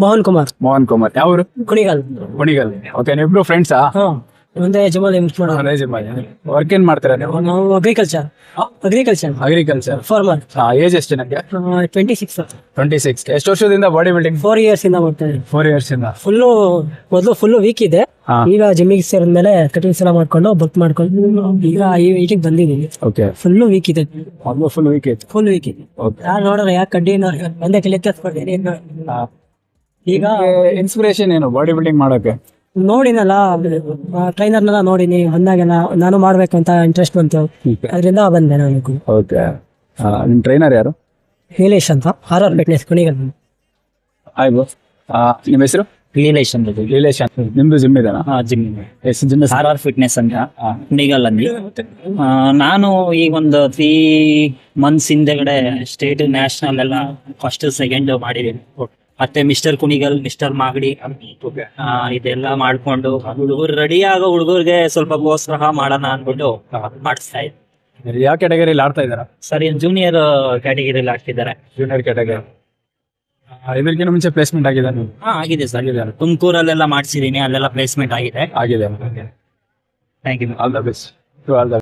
ಮೋಹನ್ ಕುಮಾರ್ ಯಾವರು? ಕುಣಿಗಲ್. ಕುಣಿಗಲ್. ಓಕೆ, ನೀವಿಬ್ರು ಫ್ರೆಂಡ್ಸಾ? ಒಂದೇ ಯಜಮಾನ್ ವರ್ಕ್ ಏನ್ ಮಾಡ್ತೀರಾ ನೀವು? ನಾವು ಅಗ್ರಿಕಲ್ಚರ್ ಅಗ್ರಿಕಲ್ಚರ್. ಫಾರ್ಮರ್. ಏಜ್ ಎಷ್ಟು ನನಗೆ? 26. 26. ಎಷ್ಟು ವರ್ಷದಿಂದ ಬಾಡಿ ಬಿಲ್ಡಿಂಗ್? 4 years ಇಂದ ಮಾಡ್ತೇನೆ. 4 years ಇಂದ. ಮೊದಲು ಫುಲ್ ವೀಕ್ ಇದೆ. ಹಾ. ಈಗ ಜಿಮ್ಮಿಗೆ ಸೇರಿದ್ಮೇಲೆ ಕಟಿಂಗ್ಸ್ ಎಲ್ಲ ಮಾಡ್ಕೊಂಡು ಬುಕ್ ಮಾಡ್ಕೊಂಡು ಈಗ ಈ ವೀಟಿಗೆ ಬಂದಿದ್ದೀನಿ. ಓಕೆ, ಫುಲ್ ವೀಕ್ ಇದೆ. ಮೊದಲು ಫುಲ್ ವೀಕ್ ಇತ್ತು. ಫುಲ್ ವೀಕ್ ಇದೆ. ಓಕೆ. ಯಾರು ನೋಡೋಣ ಯಾಕೆ ಕಡ್ಡಿ ಒಂದೇ ಕಲಿಯತ್ತೀನಿ. ಈಗ ಇನ್ಸ್ಪಿರೇಷನ್ ಏನು ಬಾಡಿ ಬಿಲ್ಡಿಂಗ್ ಮಾಡೋಕೆ? ನೋಡಿನಲ್ಲ ಟ್ರೈನರ್ನೆಲ್ಲ ನೋಡಿನಿ, ಬಂದಾಗೆಲ್ಲ ನಾನು ಮಾಡ್ಬೇಕಂತ ಇಂಟ್ರೆಸ್ಟ್ ಬಂತು, ಅದರಿಂದ ಬಂದೆ ನಾನು. ಓಕೆ. ನಿಮ್ ಟ್ರೈನರ್ ಯಾರು? ನೀಲೇಶ್ ಅಂತ, RR ಫಿಟ್ನೆಸ್ ಕುಣಿಗಲ್. ಆಯ್ತು. ನಿಮ್ಮ ಹೆಸರು? ಲೀಲೇಶ್ ಅಂತ. ಲೀಲೇಶ್ ಅಂತ. ನಿಮ್ದು ಜಿಮ್ ಇದಾನ? ಜಿಮ್ ಎಷ್ಟು ಜಿಮ್? RR ಫಿಟ್ನೆಸ್ ಅಂತ ಕುಣಿಗಲ್ ಅಲ್ಲಿ. ನಾನು ಈಗ ಒಂದು 3 months ಹಿಂದೆಗಡೆ ಸ್ಟೇಟ್ ನ್ಯಾಷನಲ್ ಎಲ್ಲ ಫಸ್ಟ್ ಸೆಕೆಂಡ್ ಮಾಡಿದ್ದೀನಿ. ಮತ್ತೆ ಮಿಸ್ಟರ್ ಕುಣಿಗಲ್, ಮಿಸ್ಟರ್ ಮಾಗಡಿ ಇದೆಲ್ಲ ಮಾಡ್ಕೊಂಡು ಹುಡುಗರು ರೆಡಿ ಆಗೋ ಹುಡುಗರಿಗೆ ಸ್ವಲ್ಪ ಪ್ರೋತ್ಸಾಹ ಮಾಡೋಣ ಅಂದ್ಬಿಟ್ಟು ಮಾಡಿಸ್ತಾ ಇದ್ದೆ. ಯಾವ ಕ್ಯಾಟಗರಿಲಿ ಆಡ್ತಾ ಇದಾರ? ಸರಿ, ಜೂನಿಯರ್ ಕ್ಯಾಟಗಿರಿಲಿ ಆಗ್ತಿದ್ದಾರೆ. Junior category. ಇದಕ್ಕಿಂತ ಮುಂಚೆ ಪ್ಲೇಸ್ಮೆಂಟ್ ಆಗಿದೆ? ಆಗಿದೆ ಸರ್. ತುಮಕೂರಲ್ಲೆಲ್ಲ ಮಾಡ್ಸಿದೀನಿ, ಅಲ್ಲೆಲ್ಲ ಪ್ಲೇಸ್ಮೆಂಟ್ ಆಗಿದೆ. ಆಗಿದೆ. Thank you. All the best. All the